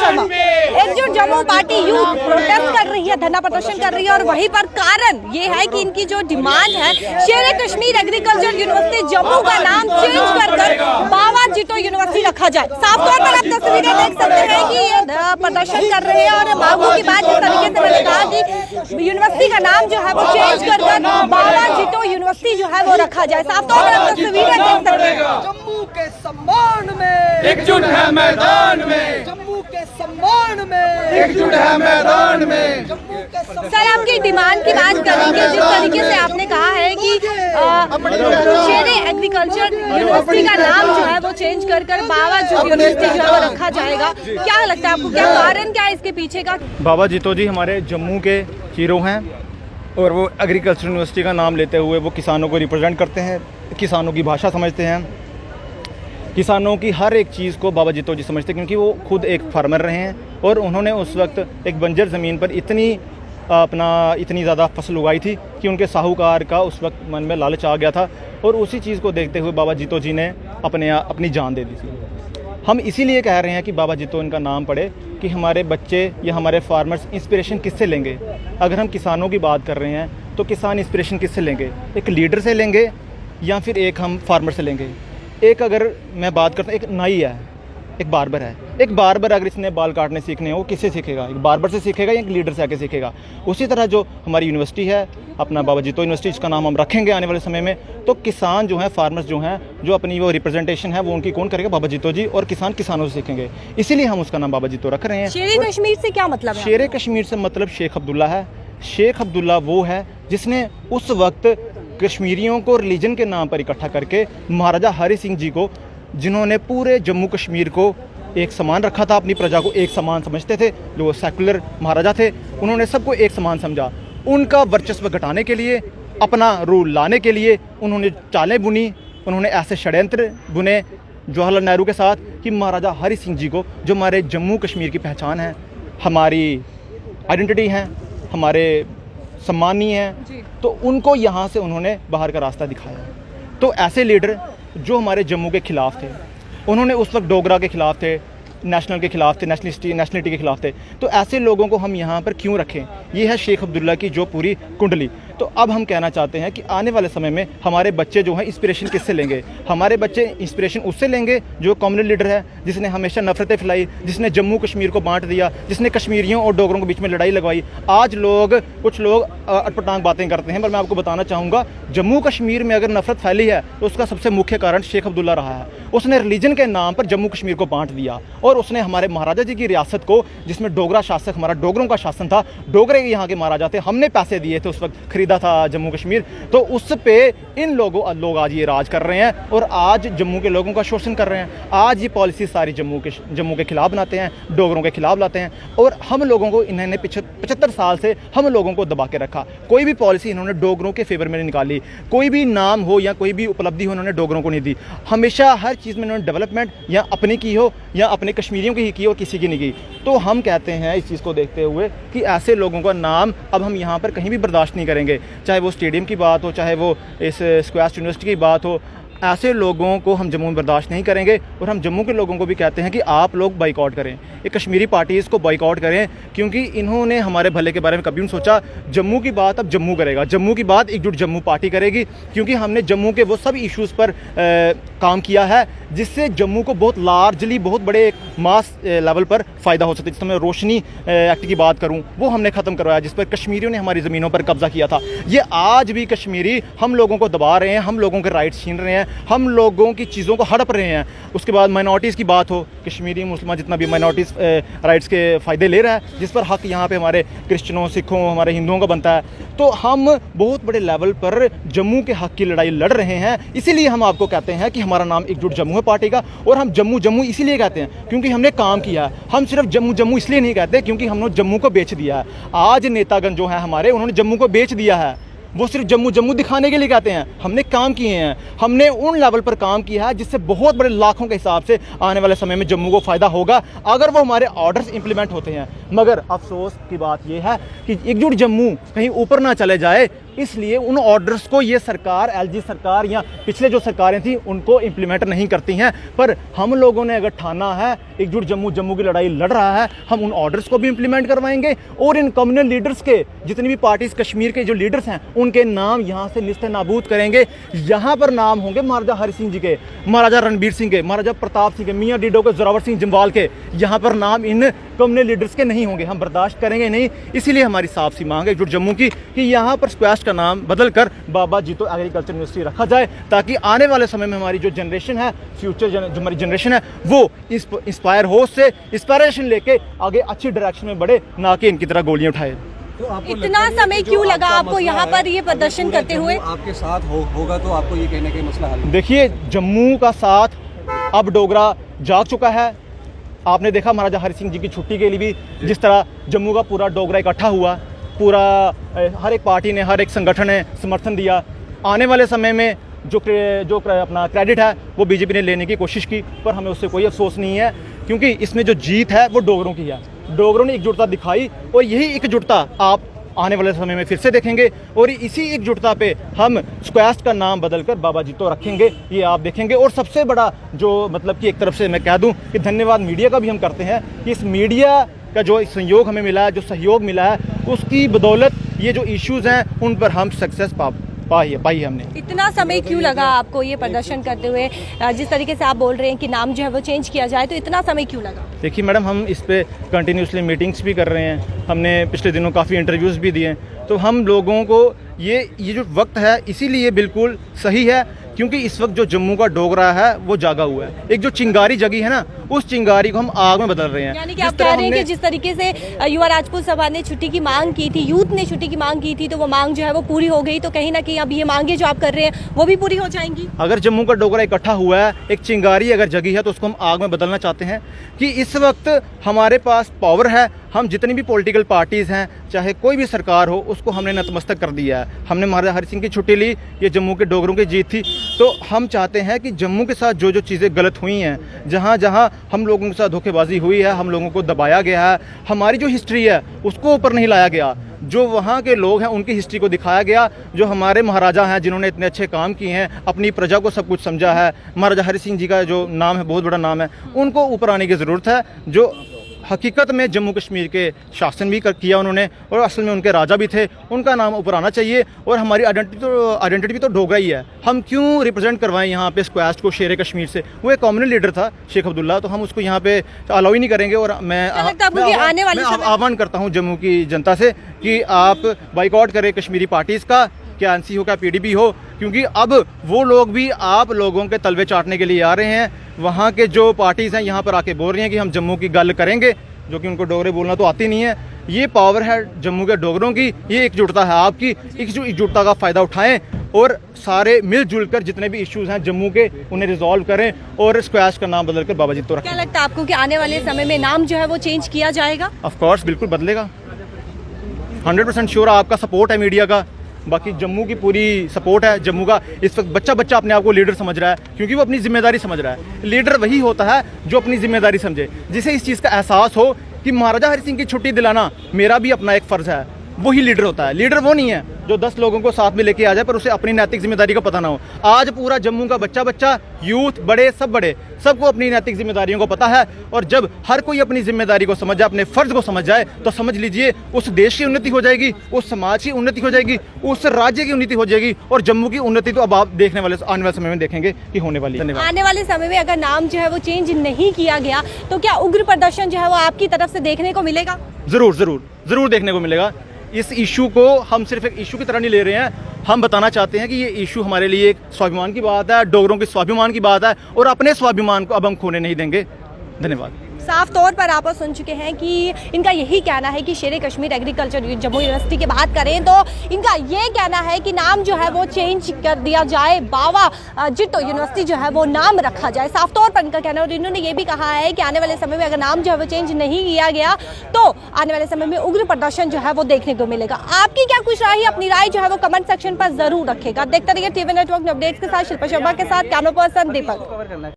शर्मा। एकजुट Jammu party youth protest कर रही है, धरना प्रदर्शन कर रही है और वहीं पर कारण ये है कि इनकी जो डिमांड है शेर कश्मीर एग्रीकल्चर यूनिवर्सिटी जम्मू का नाम चेंज कर बाबा जितो यूनिवर्सिटी रखा जाए। साफ तौर पर आप तस्वीरें देख सकते हैं कि प्रदर्शन कर रहे हैं और मांगों की बात जिस तरीके से मैंने कहा कि यूनिवर्सिटी का नाम जो है वो चेंज कर बाबा जितो यूनिवर्सिटी जो है वो रखा जाए। साफ तौर पर आप तस्वीरें देख सकते हैं। जम्मू के सम्मान में एकजुट है मैदान में, जम्मू के सम्मान में एकजुट है मैदान में। जम्मू के सर, आपकी डिमांड की बात करेंगे। जिस तरीके से आपने कहा है कि शेर एग्रीकल्चर यूनिवर्सिटी का नाम जो है वो चेंज कर बाबा जितो यूनिवर्सिटी जो है वो रखा जाएगा, क्या लगता है आपको, क्या कारण क्या है इसके पीछे का? बाबा जितो जी हमारे जम्मू के हीरो हैं और वो एग्रीकल्चर यूनिवर्सिटी का नाम लेते हुए वो किसानों को रिप्रेजेंट करते हैं, किसानों की भाषा समझते हैं, किसानों की हर एक चीज़ को बाबा जितो जी समझते हैं, क्योंकि वो खुद एक फार्मर रहे हैं और उन्होंने उस वक्त एक बंजर ज़मीन पर इतनी ज़्यादा फसल उगाई थी कि उनके साहूकार का उस वक्त मन में लालच आ गया था और उसी चीज़ को देखते हुए बाबा जितो जी ने अपनी जान दे दी थी। हम इसीलिए कह रहे हैं कि बाबा जितो इनका नाम पड़े कि हमारे बच्चे या हमारे फार्मर्स इंस्पिरेशन किससे लेंगे। अगर हम किसानों की बात कर रहे हैं तो किसान इंस्पिरेशन किससे लेंगे, एक लीडर से लेंगे या फिर एक हम फार्मर से लेंगे। एक अगर मैं बात करता हूँ, एक नाई है, एक बार्बर है। एक बार्बर अगर इसने बाल काटने सीखने हैं वो किससे सीखेगा, एक बार्बर से सीखेगा या एक लीडर से आके सीखेगा। उसी तरह जो हमारी यूनिवर्सिटी है अपना बाबा जितो यूनिवर्सिटी, इसका नाम हम रखेंगे आने वाले समय में, तो किसान जो हैं, फार्मर्स जो हैं, जो अपनी वो रिप्रेजेंटेशन है वो उनकी कौन करेगा, बाबा जितो जी, और किसान किसानों से सीखेंगे। इसीलिए हम उसका नाम बाबा जितो रख रहे हैं। शेर कश्मीर से क्या मतलब है? शेर कश्मीर से मतलब शेख अब्दुल्ला है। शेख अब्दुल्ला वो है जिसने उस वक्त कश्मीरियों को रिलीजन के नाम पर इकट्ठा करके महाराजा हरि सिंह जी को, जिन्होंने पूरे जम्मू कश्मीर को एक समान रखा था, अपनी प्रजा को एक समान समझते थे, जो सेकुलर महाराजा थे, उन्होंने सबको एक समान समझा। उनका वर्चस्व घटाने के लिए, अपना रूल लाने के लिए उन्होंने चालें बुनी, उन्होंने ऐसे षड्यंत्र बुने जवाहरलाल नेहरू के साथ कि महाराजा हरि सिंह जी को, जो हमारे जम्मू कश्मीर की पहचान है, हमारी आइडेंटिटी है, हमारे सम्मानीय हैं, तो उनको यहाँ से उन्होंने बाहर का रास्ता दिखाया। तो ऐसे लीडर जो हमारे जम्मू के ख़िलाफ़ थे, उन्होंने उस वक्त डोगरा के ख़िलाफ़ थे, नेशनल के ख़िलाफ़ थे, नेशनलिटी के ख़िलाफ़ थे, तो ऐसे लोगों को हम यहाँ पर क्यों रखें? ये है शेख अब्दुल्ला की जो पूरी कुंडली। तो अब हम कहना चाहते हैं कि आने वाले समय में हमारे बच्चे जो हैं इंस्पिरेशन किससे लेंगे? हमारे बच्चे इंस्पिरेशन उससे लेंगे जो कम्युनल लीडर है, जिसने हमेशा नफरतें फैलाई, जिसने जम्मू कश्मीर को बांट दिया, जिसने कश्मीरियों और डोगरों के बीच में लड़ाई लगवाई। आज कुछ लोग अटपटांग बातें करते हैं, पर मैं आपको बताना चाहूँगा, जम्मू कश्मीर में अगर नफरत फैली है तो उसका सबसे मुख्य कारण शेख अब्दुल्ला रहा है। उसने रिलीजन के नाम पर जम्मू कश्मीर को बांट दिया और उसने हमारे महाराजा जी की रियासत को, जिसमें डोगरा शासक, हमारा डोगरों का शासन था, डोगरे यहाँ के महाराजा थे, हमने पैसे दिए थे, उस वक्त खरीदा था जम्मू कश्मीर, तो उस पे इन लोग आज ये राज कर रहे हैं और आज जम्मू के लोगों का शोषण कर रहे हैं। आज ये पॉलिसी सारी जम्मू के खिलाफ बनाते हैं, डोगरों के खिलाफ लाते हैं और हम लोगों को इन्होंने 75 साल से हम लोगों को दबा के रखा। कोई भी पॉलिसी इन्होंने डोगरों के फेवर में नहीं निकाली, कोई भी नाम हो या कोई भी उपलब्धि हो इन्होंने डोगरों को नहीं दी। हमेशा हर चीज़ में इन्होंने डेवलपमेंट या अपनी की हो या अपने कश्मीरियों की ही की और किसी की नहीं की। तो हम कहते हैं इस चीज़ को देखते हुए कि ऐसे लोगों का नाम अब हम यहाँ पर कहीं भी बर्दाश्त नहीं करेंगे, चाहे वो स्टेडियम की बात हो, चाहे वो इस स्क्वाश यूनिवर्सिटी की बात हो। ऐसे लोगों को हम जम्मू में बर्दाश्त नहीं करेंगे और हम जम्मू के लोगों को भी कहते हैं कि आप लोग बाइकआउट करें, ये कश्मीरी पार्टीज़ को बाइकआउट करें, क्योंकि इन्होंने हमारे भले के बारे में कभी नहीं सोचा। जम्मू की बात अब जम्मू करेगा, जम्मू की बात एकजुट जम्मू पार्टी करेगी, क्योंकि हमने जम्मू के वो सब इश्यूज़ पर काम किया है जिससे जम्मू को बहुत लार्जली, बहुत बड़े मास लेवल पर फ़ायदा हो सकता है। जिस मैं रोशनी एक्ट की बात करूँ, वो हमने ख़त्म करवाया, जिस पर कश्मीरियों ने हमारी ज़मीनों पर कब्ज़ा किया था। ये आज भी कश्मीरी हम लोगों को दबा रहे हैं, हम लोगों के राइट्स छीन रहे हैं, हम लोगों की चीज़ों को हड़प रहे हैं। उसके बाद माइनॉरिटीज़ की बात हो, कश्मीरी मुसलमान जितना भी माइनॉरिटीज़ राइट्स के फ़ायदे ले रहा है, जिस पर हक़ यहाँ पे हमारे क्रिश्चनों, सिखों, हमारे हिंदुओं का बनता है। तो हम बहुत बड़े लेवल पर जम्मू के हक़ की लड़ाई लड़ रहे हैं। इसीलिए हम आपको कहते हैं कि हमारा नाम एकजुट जम्मू है पार्टी का, और हम जम्मू जम्मू इसीलिए कहते हैं क्योंकि हमने काम किया है। हम सिर्फ जम्मू जम्मू इसलिए नहीं कहते क्योंकि हमने जम्मू को बेच दिया है। आज नेतागण जो है हमारे, उन्होंने जम्मू को बेच दिया है, वो सिर्फ जम्मू जम्मू दिखाने के लिए कहते हैं। हमने काम किए हैं, हमने उन लेवल पर काम किया है जिससे बहुत बड़े लाखों के हिसाब से आने वाले समय में जम्मू को फ़ायदा होगा अगर वो हमारे ऑर्डर्स इंप्लीमेंट होते हैं। मगर अफसोस की बात यह है कि एकजुट जम्मू कहीं ऊपर ना चले जाए, इसलिए उन ऑर्डर्स को ये सरकार, एलजी सरकार या पिछले जो सरकारें थी उनको इम्प्लीमेंट नहीं करती हैं। पर हम लोगों ने अगर ठाना है, एकजुट जम्मू की लड़ाई लड़ रहा है, हम उन ऑर्डर्स को भी इम्प्लीमेंट करवाएंगे और इन कम्युनल लीडर्स के जितनी भी पार्टीज कश्मीर के जो लीडर्स हैं उनके नाम यहाँ से निस्ते नाबूद करेंगे। यहाँ पर नाम होंगे महाराजा हरि सिंह जी के, महाराजा रणबीर सिंह के, महाराजा प्रताप सिंह के, मियाँ डीडो के, जोरावर सिंह जम्वाल के। यहाँ पर नाम इन कम्युनल लीडर्स के नहीं होंगे, हम बर्दाश्त करेंगे नहीं। इसीलिए हमारी साफ सी मांग है एकजुट जम्मू की कि यहाँ पर स्क्वैश का नाम बदलकर बाबा जीतो एग्रीकल्चर यूनिवर्सिटी रखा जाए, ताकि आने वाले समय में हमारी जो जनरेशन है, फ्यूचर जो हमारी जनरेशन है, वो इंस्पायर हो, उससे इंस्पायरेशन लेके आगे अच्छी डायरेक्शन में बढ़े, ना कि इनकी तरह गोलियां उठाए। इतना समय क्यों लगा आपको यहाँ पर ये प्रदर्शन करते हुए? आपके साथ होगा तो आपको ये कहने का मसला हल। देखिए, जम्मू का साथ अब डोगरा जाग चुका है। आपने देखा महाराजा हरि सिंह जी की छुट्टी के लिए भी जिस तरह जम्मू का पूरा डोगरा इकट्ठा हुआ, पूरा हर एक पार्टी ने, हर एक संगठन ने समर्थन दिया। आने वाले समय में जो अपना क्रेडिट है वो बीजेपी ने लेने की कोशिश की, पर हमें उससे कोई अफसोस नहीं है, क्योंकि इसमें जो जीत है वो डोगरों की है। डोगरों ने एकजुटता दिखाई और यही एकजुटता आप आने वाले समय में फिर से देखेंगे और इसी एकजुटता पे हम स्क्वैश का नाम बदलकर बाबा जीतो रखेंगे, ये आप देखेंगे। और सबसे बड़ा जो मतलब कि एक तरफ से मैं कह दूं कि धन्यवाद मीडिया का भी हम करते हैं कि इस मीडिया का जो संयोग हमें मिला है, जो सहयोग मिला है, उसकी बदौलत ये जो इश्यूज़ हैं उन पर हम सक्सेस पाई हमने। इतना समय क्यों लगा आपको ये प्रदर्शन करते हुए? जिस तरीके से आप बोल रहे हैं कि नाम जो है वो चेंज किया जाए, तो इतना समय क्यों लगा? देखिए मैडम, हम इस पे कंटिन्यूसली मीटिंग्स भी कर रहे हैं, हमने पिछले दिनों काफ़ी इंटरव्यूज़ भी दिए, तो हम लोगों को ये जो वक्त है इसीलिए बिल्कुल सही है, क्योंकि इस वक्त जो जम्मू का डोगरा है वो जागा हुआ है। एक जो चिंगारी जगी है ना, उस चिंगारी को हम आग में बदल रहे हैं। यानी कि आप कह रहे हैं कि जिस तरीके से युवा राजपूत सभा ने छुट्टी की मांग की थी, यूथ ने छुट्टी की मांग की थी, तो वो मांग जो है वो पूरी हो गई, तो कहीं ना कहीं अब ये मांगे जो आप कर रहे हैं वो भी पूरी हो जाएंगी। अगर जम्मू का डोगरा इकट्ठा हुआ है, एक चिंगारी अगर जगी है, तो उसको हम आग में बदलना चाहते हैं कि इस वक्त हमारे पास पावर है। हम जितनी भी पॉलिटिकल पार्टीज़ हैं, चाहे कोई भी सरकार हो, उसको हमने नतमस्तक कर दिया है। हमने महाराजा हरि सिंह की छुट्टी ली, ये जम्मू के डोगरों की जीत थी। तो हम चाहते हैं कि जम्मू के साथ जो चीज़ें गलत हुई हैं, जहाँ जहाँ हम लोगों के साथ धोखेबाजी हुई है, हम लोगों को दबाया गया है, हमारी जो हिस्ट्री है उसको ऊपर नहीं लाया गया, जो वहाँ के लोग हैं उनकी हिस्ट्री को दिखाया गया, जो हमारे महाराजा हैं जिन्होंने इतने अच्छे काम किए हैं, अपनी प्रजा को सब कुछ समझा है। महाराजा हरि सिंह जी का जो नाम है बहुत बड़ा नाम है, उनको ऊपर आने की ज़रूरत है। जो हकीकत में जम्मू कश्मीर के शासन भी किया उन्होंने, और असल में उनके राजा भी थे, उनका नाम ऊपर आना चाहिए। और हमारी आइडेंटिटी भी तो डोगरा ही है। हम क्यों रिप्रेजेंट करवाएं यहाँ पे स्क्वैश को शेर कश्मीर से? वो एक कॉमनल लीडर था शेख अब्दुल्ला, तो हम उसको यहाँ पे अलाउ ही नहीं करेंगे। और मैं आह्वान करता हूँ जम्मू की जनता से कि आप बाइकआउट करें कश्मीरी पार्टीज़ का, क्या एनसी हो क्या पीडीपी हो, क्योंकि अब वो लोग भी आप लोगों के तलवे चाटने के लिए आ रहे हैं। वहाँ के जो पार्टीज़ हैं यहाँ पर आके बोल रही हैं कि हम जम्मू की गल करेंगे, जो कि उनको डोगरे बोलना तो आती नहीं है। ये पावर है जम्मू के डोगरों की, ये एकजुटता है आपकी। एकजुटता का फ़ायदा उठाएं और सारे मिलजुल कर जितने भी इश्यूज़ हैं जम्मू के, उन्हें रिजॉल्व करें और स्क्वैश का नाम बदलकर बाबा जीतो रखें। क्या लगता है आपको कि आने वाले समय में नाम जो है वो चेंज किया जाएगा? ऑफ कोर्स, बिल्कुल बदलेगा। 100% श्योर आपका सपोर्ट है मीडिया का, बाकी जम्मू की पूरी सपोर्ट है। जम्मू का इस वक्त बच्चा अपने आप को लीडर समझ रहा है, क्योंकि वो अपनी जिम्मेदारी समझ रहा है। लीडर वही होता है जो अपनी जिम्मेदारी समझे, जिसे इस चीज़ का एहसास हो कि महाराजा हरि सिंह की छुट्टी दिलाना मेरा भी अपना एक फ़र्ज़ है। वही लीडर होता है। लीडर वो नहीं है जो 10 लोगों को साथ में लेके आ जाए पर उसे अपनी नैतिक जिम्मेदारी का पता ना हो। आज पूरा जम्मू का बच्चा, यूथ, बड़े, सबको अपनी नैतिक जिम्मेदारियों को पता है। और जब हर कोई अपनी जिम्मेदारी को समझ जाए, अपने फ़र्ज़ को समझ जाए, तो समझ लीजिए उस देश की उन्नति हो जाएगी, उस समाज की उन्नति हो जाएगी, उस राज्य की उन्नति हो जाएगी। और जम्मू की उन्नति तो अब आप देखने वाले आने वाले समय में देखेंगे कि होने वाली है। आने वाले समय में अगर नाम जो है वो चेंज नहीं किया गया, तो क्या उग्र प्रदर्शन जो है वो आपकी तरफ से देखने को मिलेगा? ज़रूर देखने को मिलेगा। इस इशू को हम सिर्फ एक इशू की तरह नहीं ले रहे हैं, हम बताना चाहते हैं कि ये इशू हमारे लिए एक स्वाभिमान की बात है, डोगरों के स्वाभिमान की बात है, और अपने स्वाभिमान को अब हम खोने नहीं देंगे। धन्यवाद। साफ तौर पर आप सुन चुके हैं कि इनका यही कहना है कि शेर कश्मीर एग्रीकल्चर जम्मू यूनिवर्सिटी की बात करें तो इनका ये कहना है कि नाम जो है वो चेंज कर दिया जाए, बाबा जितो यूनिवर्सिटी जो है वो नाम रखा जाए। साफ तौर पर इनका कहना है। और इन्होंने ये भी कहा है कि आने वाले समय में अगर नाम जो है वो चेंज नहीं किया गया तो आने वाले समय में उग्र प्रदर्शन जो है वो देखने को मिलेगा। आपकी क्या कुछ राय है? अपनी राय जो है वो कमेंट सेक्शन पर जरूर रखेगा। देखते रहिए टीवी नेटवर्क अपडेट्स के साथ शिल्पा शर्मा के साथ, कैमरा पर्सन दीपक।